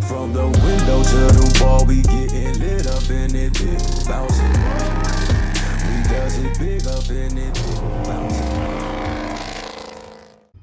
From the window to the wall, we getting lit up in it, big bouncing. We does it big up in it, big bouncing.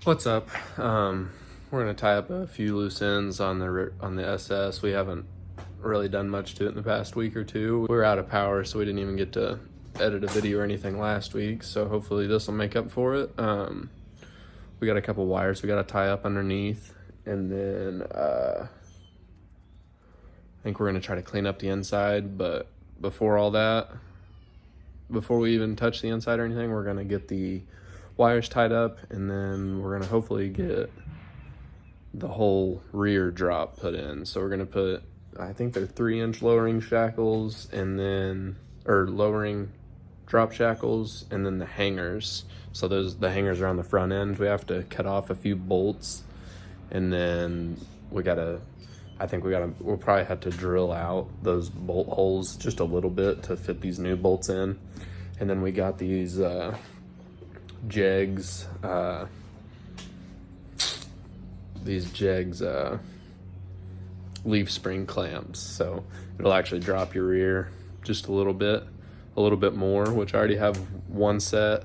What's up? We're gonna tie up a few loose ends on the SS. We haven't really done much to it in the past week or two. We were out of power, so we didn't even get to edit a video or anything last week. So hopefully this will make up for it. We got a couple wires we got to tie up underneath, and then I think we're gonna try to clean up the inside. But before all that, before we even touch the inside or anything, we're gonna get the wires tied up, and then we're gonna hopefully get the whole rear drop put in. So we're gonna put, I think they're 3-inch lowering shackles, and then, or lowering drop shackles, and then the hangers. So the hangers are on the front end. We have to cut off a few bolts, and then we'll probably have to drill out those bolt holes just a little bit to fit these new bolts in. And then we got these jegs leaf spring clamps, so it'll actually drop your rear just a little bit more, which I already have one set.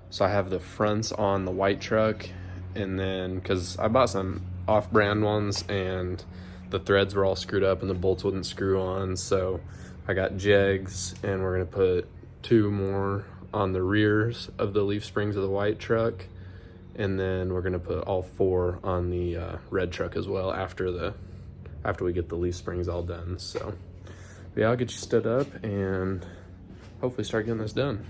So I have the fronts on the white truck, and then because I bought some off-brand ones and the threads were all screwed up and the bolts wouldn't screw on, so I got jegs, and we're gonna put 2 more on the rears of the leaf springs of the white truck, and then we're gonna put all 4 on the red truck as well after we get the leaf springs all done. So yeah, I'll get you stood up and hopefully start getting this done.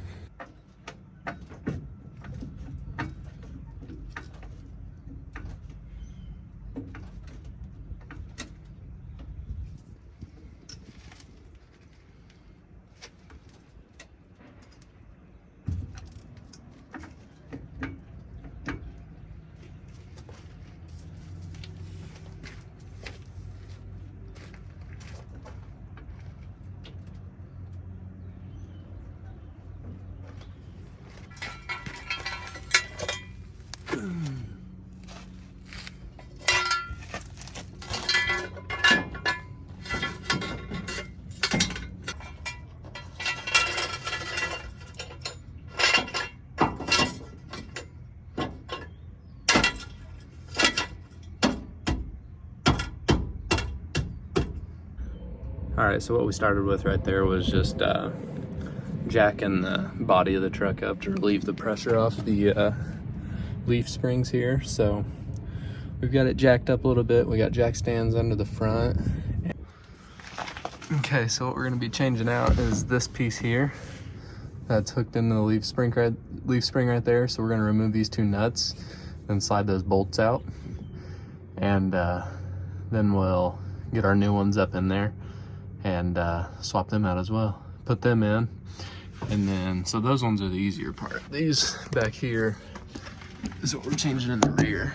All right, so what we started with right there was just jacking the body of the truck up to relieve the pressure off the leaf springs here. So we've got it jacked up a little bit. We got jack stands under the front. Okay, so what we're gonna be changing out is this piece here that's hooked into the leaf spring right there. So we're gonna remove these 2 nuts and slide those bolts out, and then we'll get our new ones up in there and swap them out as well, put them in. And then, so those ones are the easier part. These back here is what we're changing in the rear.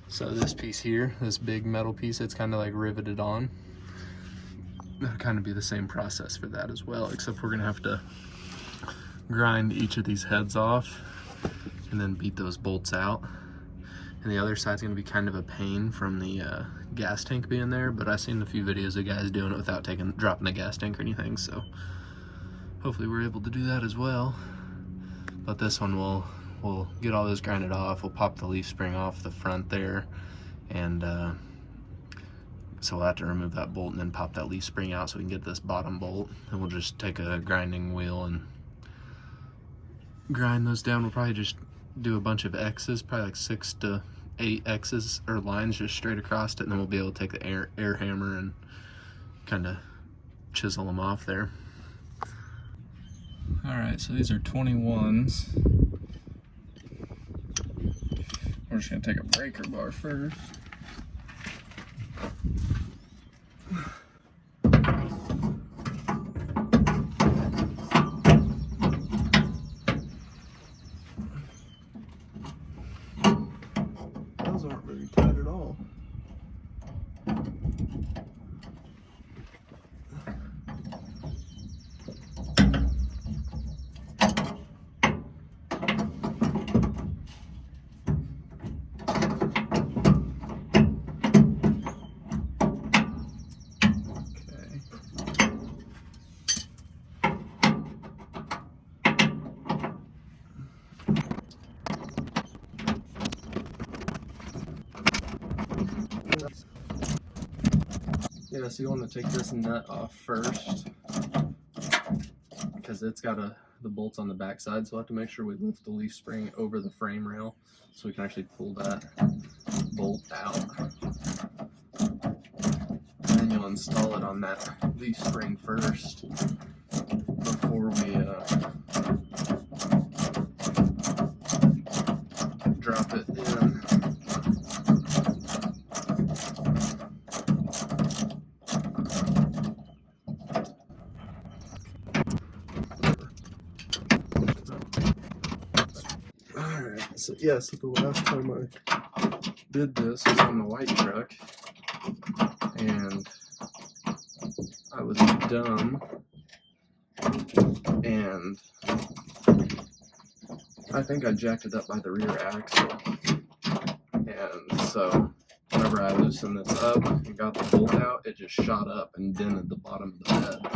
So this piece here, this big metal piece, it's kind of like riveted on. That'll kind of be the same process for that as well, except we're gonna have to grind each of these heads off and then beat those bolts out. And the other side's gonna be kind of a pain from the gas tank being there, but I've seen a few videos of guys doing it without dropping the gas tank or anything, so hopefully we're able to do that as well. But this one we'll get all this grinded off. We'll pop the leaf spring off the front there, and so we'll have to remove that bolt and then pop that leaf spring out so we can get this bottom bolt. And we'll just take a grinding wheel and grind those down. We'll probably just do a bunch of X's, probably like 6 to 8 X's or lines just straight across it, and then we'll be able to take the air hammer and kind of chisel them off there. All right, so these are 21s. We're just gonna take a breaker bar first. Those aren't very tight at all. Yeah, so you want to take this nut off first because it's got the bolts on the back side, so we'll have to make sure we lift the leaf spring over the frame rail so we can actually pull that bolt out. And then you'll install it on that leaf spring first before we drop it in. Alright, so yeah, so the last time I did this was on the white truck, and I was dumb, and I think I jacked it up by the rear axle, and so whenever I loosened this up and got the bolt out, it just shot up and dented the bottom of the bed.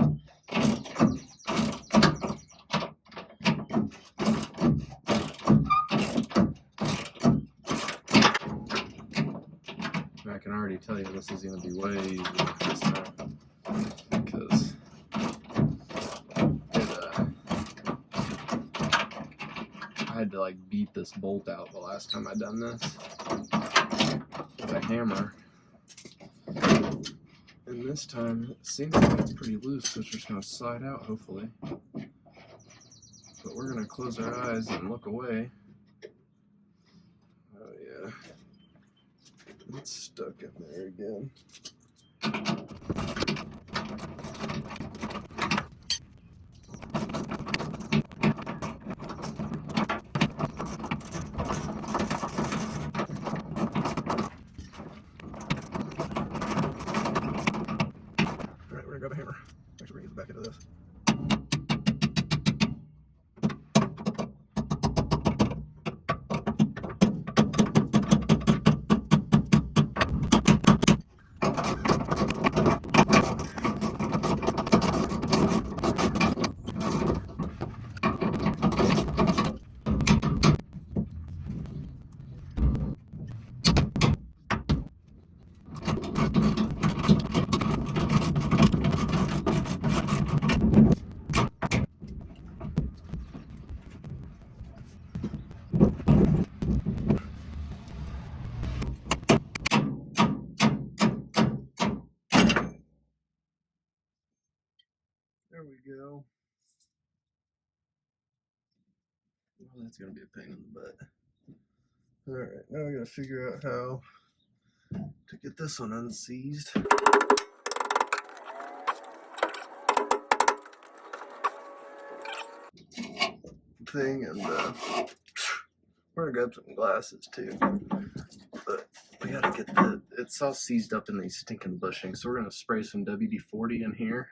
I can already tell you this is going to be way easier this time, because I had to like beat this bolt out the last time I done this with a hammer, and this time it seems like it's pretty loose, so it's just going to slide out hopefully. But we're going to close our eyes and look away. Oh yeah. It's stuck in there again. Alright, we're gonna grab a hammer. Make sure we get the back into this. There we go. Well, that's gonna be a pain in the butt. Alright, now we gotta figure out how to get this one unseized. Thing, and we're gonna grab some glasses too. But we gotta get it's all seized up in these stinking bushings, so we're gonna spray some WD-40 in here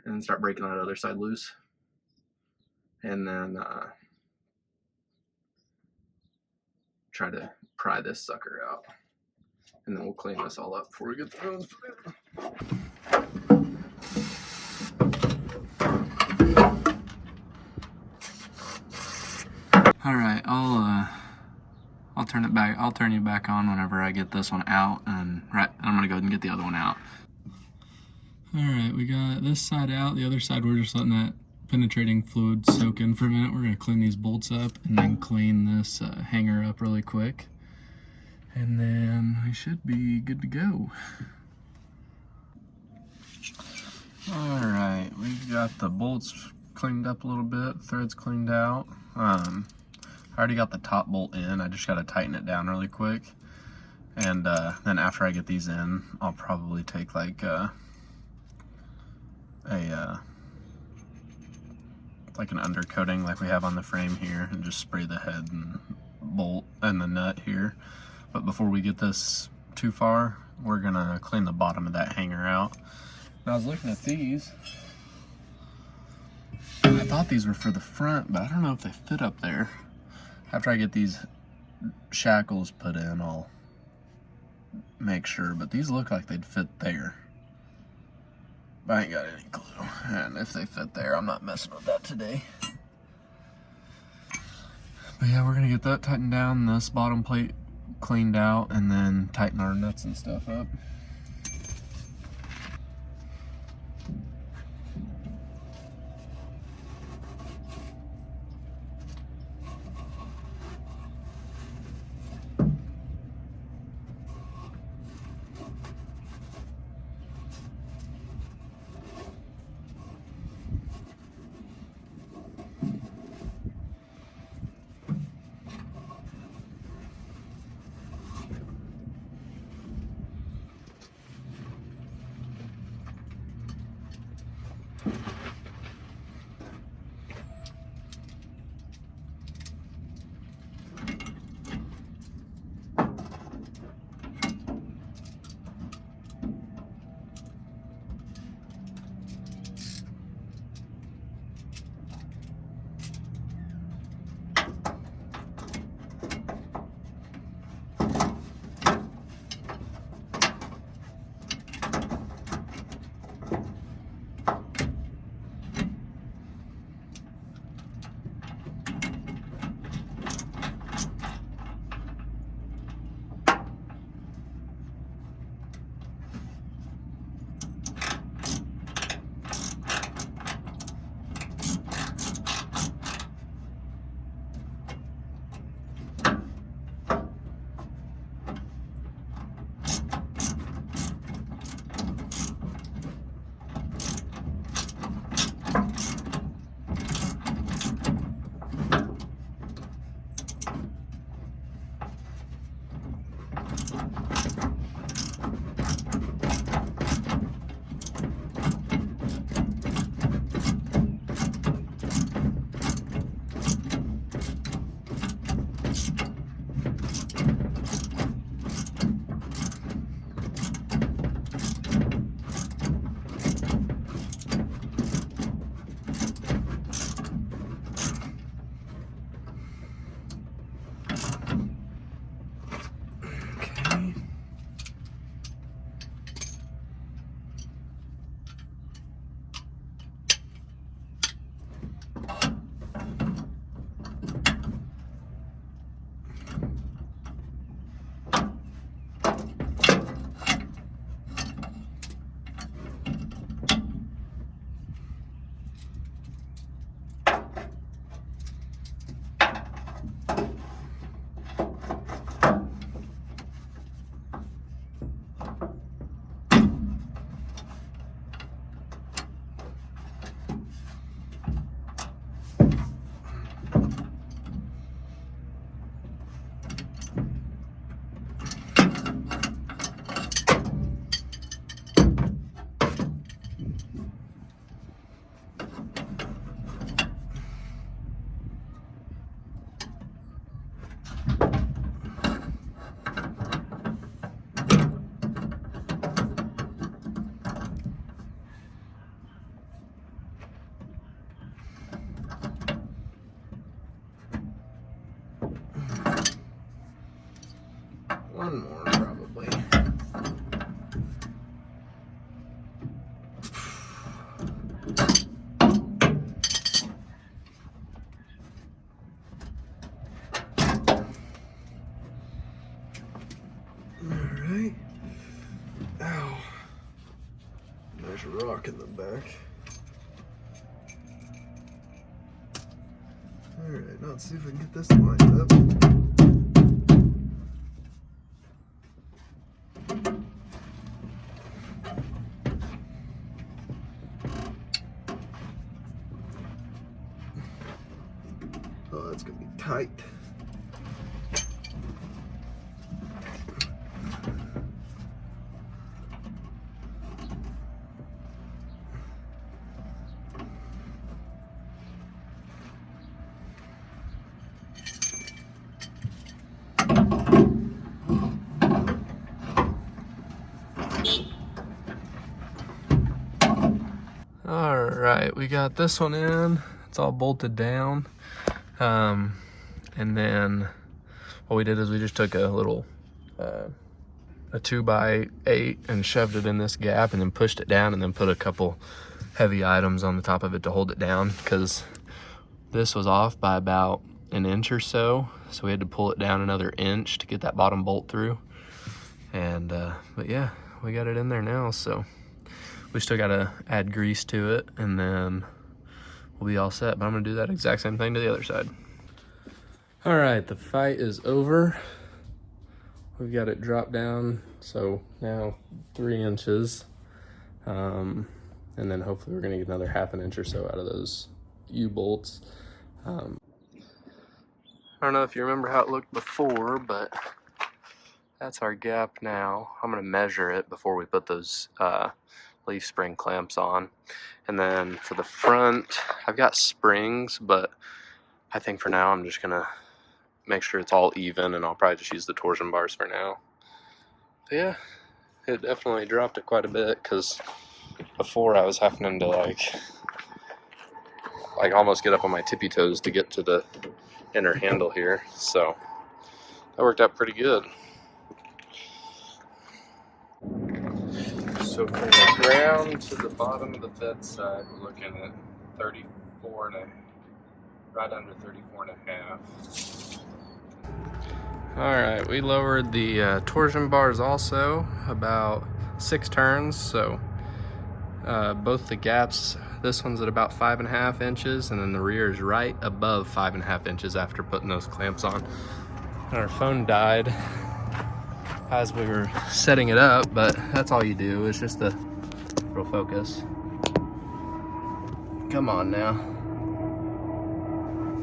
and start breaking that other side loose, and then try to pry this sucker out, and then we'll clean this all up before we get the hose put in. All right, I'll turn it back. I'll turn you back on whenever I get this one out, and I'm gonna go ahead and get the other one out. All right, we got this side out. The other side, we're just letting that penetrating fluid soak in for a minute. We're gonna clean these bolts up and then clean this hanger up really quick, and then we should be good to go. All right, we've got the bolts cleaned up a little bit, threads cleaned out. I already got the top bolt in. I just got to tighten it down really quick, and then after I get these in, I'll probably take like like an undercoating like we have on the frame here, and just spray the head and bolt and the nut here. But before we get this too far, we're gonna clean the bottom of that hanger out. And I was looking at these. I thought these were for the front, but I don't know if they fit up there. After I get these shackles put in, I'll make sure, but these look like they'd fit there. But I ain't got any clue, and if they fit there, I'm not messing with that today. But yeah, we're gonna get that tightened down, this bottom plate cleaned out, and then tighten our nuts and stuff up. One more, probably. Alright. Ow. There's a rock in the back. Alright, now let's see if we can get this lined up. Oh, that's gonna be tight. All right, we got this one in. It's all bolted down. And then what we did is we just took a little, a 2x8 and shoved it in this gap and then pushed it down and then put a couple heavy items on the top of it to hold it down, because this was off by about an inch or so. So we had to pull it down another inch to get that bottom bolt through. And, but yeah, we got it in there now. So we still gotta add grease to it and then we'll be all set. But I'm gonna do that exact same thing to the other side. All right, the fight is over. We've got it dropped down, so now 3 inches. And then hopefully we're gonna get another ½ inch or so out of those U-bolts. I don't know if you remember how it looked before, but that's our gap now. I'm gonna measure it before we put those leaf spring clamps on. And then for the front, I've got springs, but I think for now I'm just gonna make sure it's all even, and I'll probably just use the torsion bars for now. But yeah, it definitely dropped it quite a bit, because before I was having to like almost get up on my tippy toes to get to the inner handle here, so that worked out pretty good. So from the ground to the bottom of the bed side, we're looking at 34 and right under 34 and a half. Alright, we lowered the torsion bars also about 6 turns, so both the gaps, this one's at about 5.5 inches, and then the rear is right above 5.5 inches after putting those clamps on. And our phone died as we were setting it up, but that's all you do. It's just the real focus. Come on now.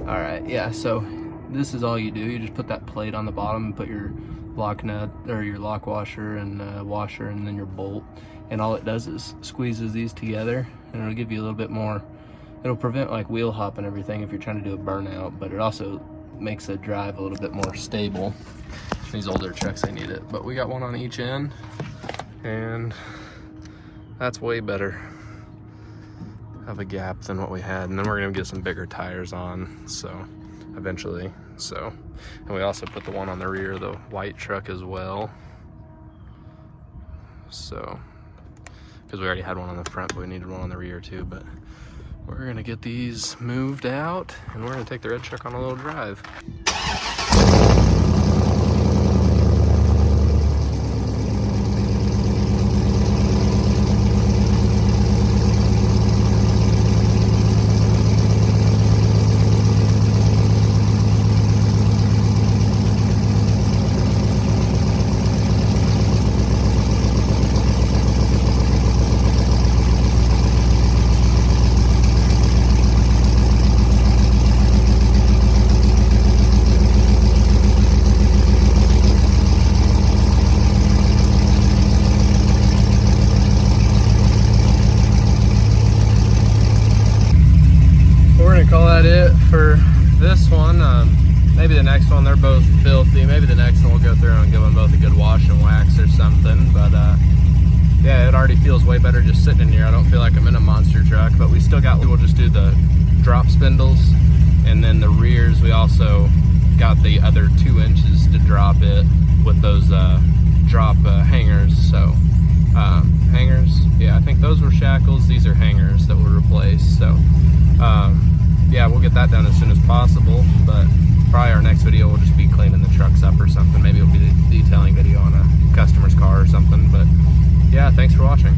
All right, yeah, so this is all you do. You just put that plate on the bottom and put your lock nut or your lock washer and washer, and then your bolt, and all it does is squeezes these together, and it'll give you a little bit more, it'll prevent like wheel hop and everything if you're trying to do a burnout, but it also makes the drive a little bit more stable. These older trucks, they need it, but we got one on each end, and that's way better of a gap than what we had. And then we're gonna get some bigger tires on, so eventually. So, and we also put the one on the rear of the white truck as well, so because we already had one on the front, but we needed one on the rear too. But we're gonna get these moved out, and we're gonna take the red truck on a little drive. Call that it for this one. Maybe the next one, they're both filthy. Maybe the next one we'll go through and give them both a good wash and wax or something. But yeah, it already feels way better just sitting in here. I don't feel like I'm in a monster truck, but we still got, we'll just do the drop spindles, and then the rears, we also got the other 2 inches to drop it with those drop hangers. So hangers, yeah, I think those were shackles. These are hangers that were replaced. So yeah, we'll get that done as soon as possible, but probably our next video will just be cleaning the trucks up or something. Maybe it'll be a detailing video on a customer's car or something. But yeah, thanks for watching.